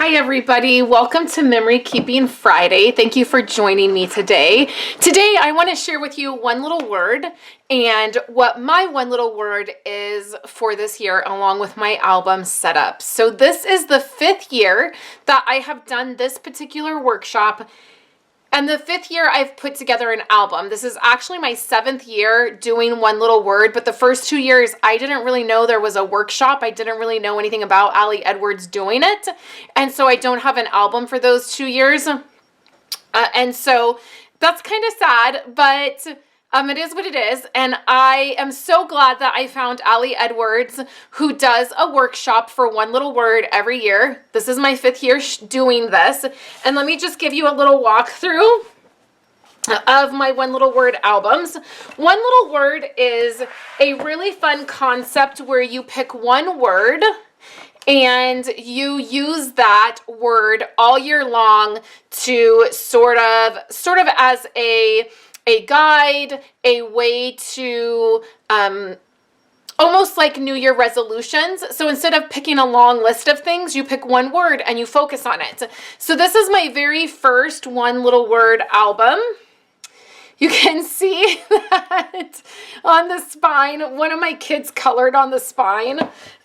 Hi everybody, welcome to Memory Keeping Friday. Thank you for joining me today. Today I want to share with you one little word and what my one little word is for this year along with my album setup. So this is the 5th year that I have done this particular workshop. And the 5th year I've put together an album. This is actually my 7th year doing one little word, but the first 2 years I didn't really know there was a workshop. I didn't really know anything about Ali Edwards doing it. And so I don't have an album for those 2 years. And so that's kind of sad, but it is what it is. And I am so glad that I found Ali Edwards, who does a workshop for one little word every year. This is my 5th year doing this. And let me just give you a little walkthrough of my one little word albums. One little word is a really fun concept where you pick one word and you use that word all year long to sort of as a guide, a way to almost like New Year resolutions. So instead of picking a long list of things, you pick one word and you focus on it. So this is my very first one little word album. You can see that on the spine, one of my kids colored on the spine.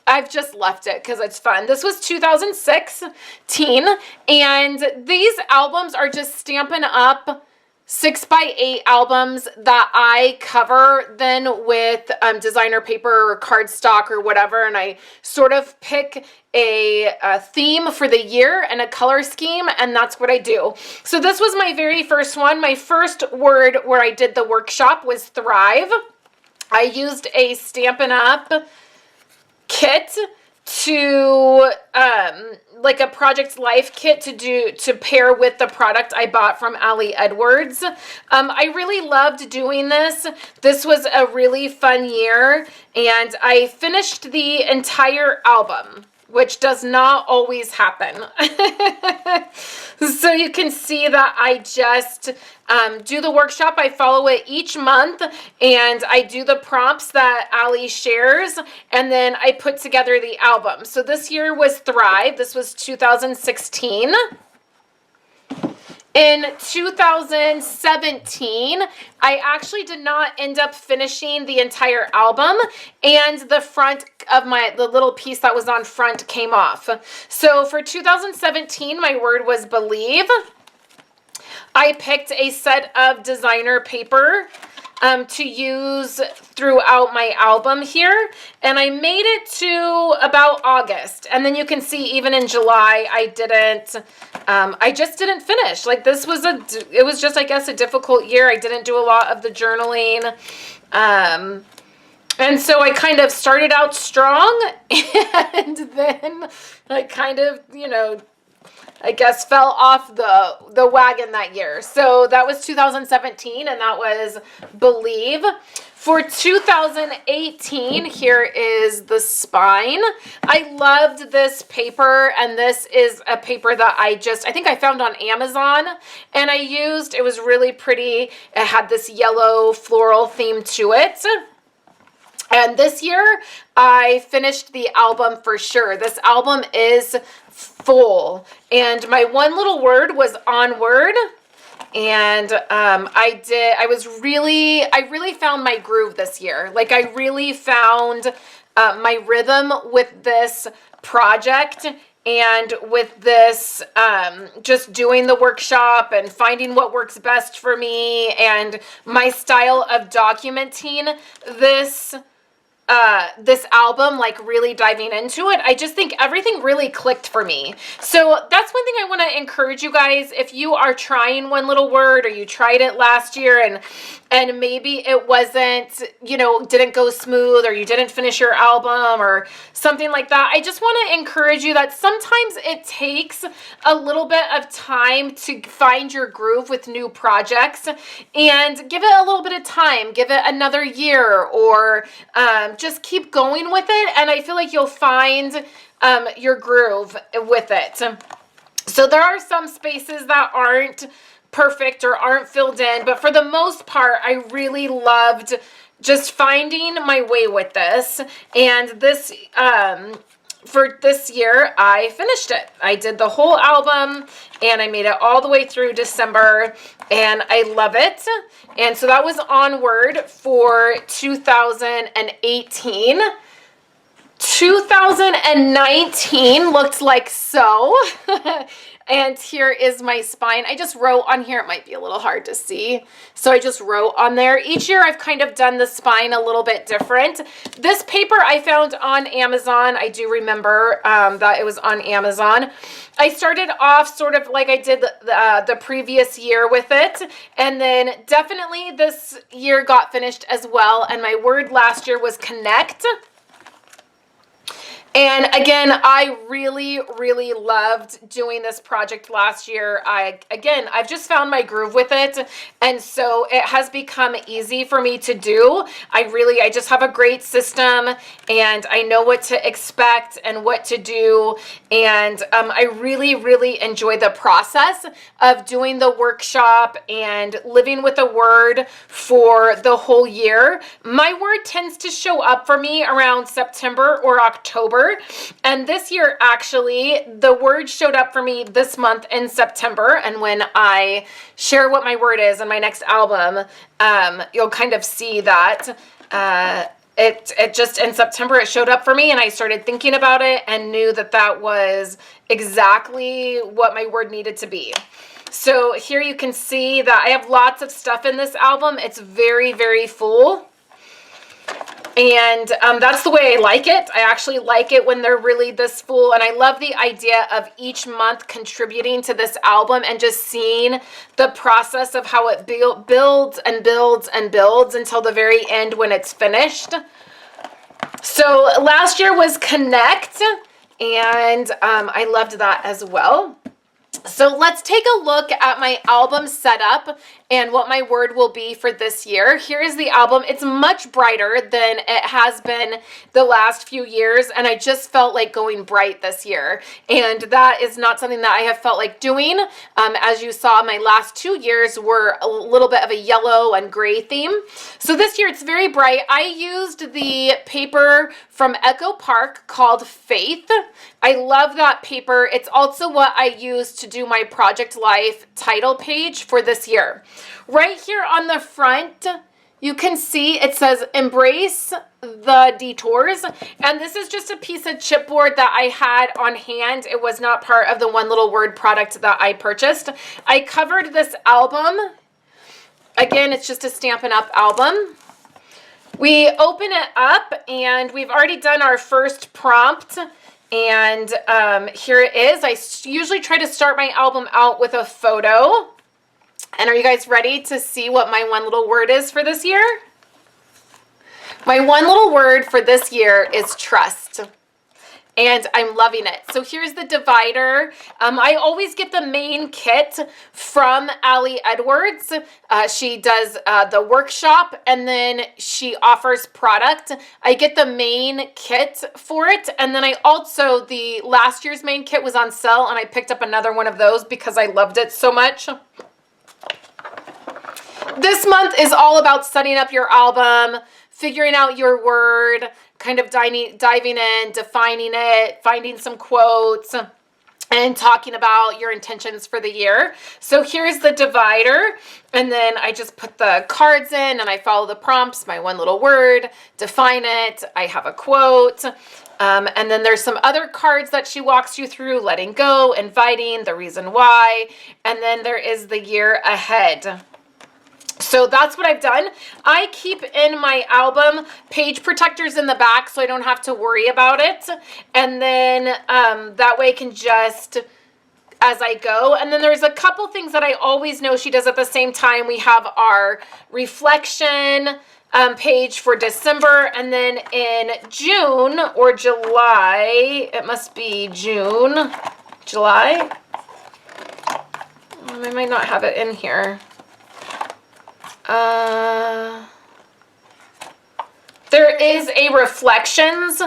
I've just left it because it's fun. This was 2016, and these albums are just Stampin' Up! 6x8 albums that I cover then with designer paper or cardstock or whatever, and I sort of pick a theme for the year and a color scheme, and that's what I do. So this was my very first one. My first word where I did the workshop was thrive. I used a Stampin' Up! Kit to like a Project Life kit to pair with the product I bought from Ali Edwards. I really loved doing this. This was a really fun year, and I finished the entire album, which does not always happen. So you can see that I just do the workshop. I follow it each month, and I do the prompts that Ali shares, and then I put together the album. So this year was Thrive. This was 2016. In 2017, I actually did not end up finishing the entire album, and the front of the little piece that was on front came off. So for 2017, my word was believe. I picked a set of designer paper to use throughout my album here, and I made it to about August, and then you can see even in July I just didn't finish. Like, this was it was just, I guess, a difficult year. I didn't do a lot of the journaling, and so I kind of started out strong, and then I kind of, I guess, fell off the wagon that year. So that was 2017, and that was Believe. For 2018, here is the spine. I loved this paper, and this is a paper that I think I found on Amazon, and it was really pretty. It had this yellow floral theme to it. And this year, I finished the album for sure. This album is full. And my one little word was onward. And I really found my groove this year. Like, I really found my rhythm with this project and with this just doing the workshop and finding what works best for me and my style of documenting this album, like really diving into it. I just think everything really clicked for me. So that's one thing I want to encourage you guys. If you are trying one little word, or you tried it last year and maybe it wasn't, didn't go smooth, or you didn't finish your album or something like that, I just want to encourage you that sometimes it takes a little bit of time to find your groove with new projects, and give it a little bit of time, give it another year, or just keep going with it, and I feel like you'll find your groove with it. So there are some spaces that aren't perfect or aren't filled in, but for the most part, I really loved just finding my way with this. And this for this year, I finished it. I did the whole album and I made it all the way through December and I love it. And so that was Onward for 2018. 2019 looked like so. And here is my spine. I just wrote on here, it might be a little hard to see. So I just wrote on there. Each year I've kind of done the spine a little bit different. This paper I found on Amazon. I do remember that it was on Amazon. I started off sort of like I did the previous year with it. And then definitely this year got finished as well. And my word last year was connect. And again, I really, really loved doing this project last year. I've just found my groove with it. And so it has become easy for me to do. I just have a great system and I know what to expect and what to do. And I really, really enjoy the process of doing the workshop and living with a word for the whole year. My word tends to show up for me around September or October. And this year, actually, the word showed up for me this month in September. And when I share what my word is in my next album, you'll kind of see that it just in September, it showed up for me and I started thinking about it and knew that that was exactly what my word needed to be. So here you can see that I have lots of stuff in this album. It's very, very full. And that's the way I like it. I actually like it when they're really this full. And I love the idea of each month contributing to this album and just seeing the process of how it builds and builds and builds until the very end when it's finished. So last year was Connect, and I loved that as well. So let's take a look at my album setup and what my word will be for this year. Here is the album. It's much brighter than it has been the last few years, and I just felt like going bright this year. And that is not something that I have felt like doing. As you saw, my last 2 years were a little bit of a yellow and gray theme. So this year it's very bright. I used the paper from Echo Park called Faith. I love that paper. It's also what I used to do my Project Life title page for this year. Right here on the front, you can see it says embrace the detours. And this is just a piece of chipboard that I had on hand. It was not part of the One Little Word product that I purchased. I covered this album. Again, it's just a Stampin' Up! Album. We open it up and we've already done our first prompt. And here it is. I usually try to start my album out with a photo. And are you guys ready to see what my one little word is for this year? My one little word for this year is trust. And I'm loving it. So here's the divider. I always get the main kit from Allie Edwards. She does the workshop and then she offers product. I get the main kit for it. And then I also, the last year's main kit was on sale and I picked up another one of those because I loved it so much. This month is all about setting up your album, figuring out your word, kind of diving in, defining it, finding some quotes, and talking about your intentions for the year. So here's the divider, and then I just put the cards in and I follow the prompts, my one little word, define it, I have a quote, and then there's some other cards that she walks you through, letting go, inviting, the reason why, and then there is the year ahead. So that's what I've done. I keep in my album page protectors in the back so I don't have to worry about it. And then that way I can just, as I go. And then there's a couple things that I always know she does at the same time. We have our reflection page for December. And then in June or July, it must be June, July. I might not have it in here. There is a reflections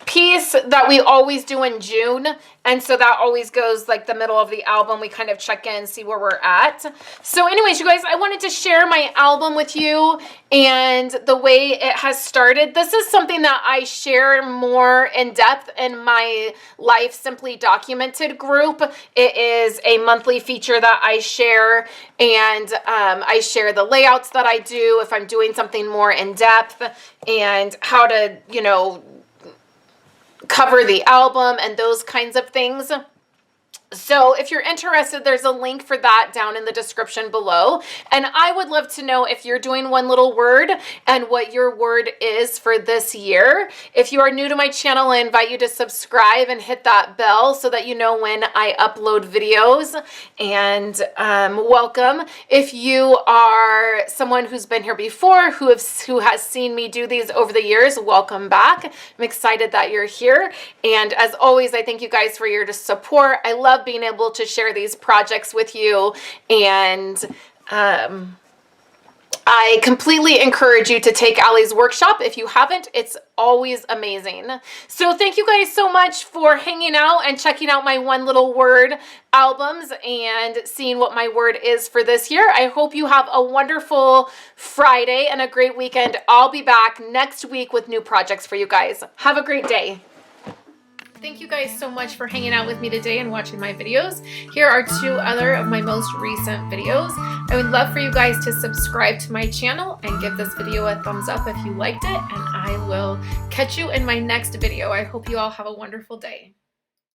piece that we always do in June. And so that always goes like the middle of the album. We kind of check in, see where we're at. So anyways, you guys, I wanted to share my album with you and the way it has started. This is something that I share more in depth in my Life Simply Documented group. It is a monthly feature that I share, and I share the layouts that I do if I'm doing something more in depth, and how to, you know, cover the album and those kinds of things. So if you're interested, there's a link for that down in the description below. And I would love to know if you're doing one little word and what your word is for this year. If you are new to my channel, I invite you to subscribe and hit that bell so that you know when I upload videos. And welcome. If you are someone who's been here before, who has seen me do these over the years, welcome back. I'm excited that you're here. And as always, I thank you guys for your support. I love being able to share these projects with you, and I completely encourage you to take Allie's workshop. If you haven't, it's always amazing. So thank you guys so much for hanging out and checking out my One Little Word albums and seeing what my word is for this year. I hope you have a wonderful Friday and a great weekend. I'll be back next week with new projects for you guys. Have a great day. Thank you guys so much for hanging out with me today and watching my videos. Here are 2 other of my most recent videos. I would love for you guys to subscribe to my channel and give this video a thumbs up if you liked it, and I will catch you in my next video. I hope you all have a wonderful day.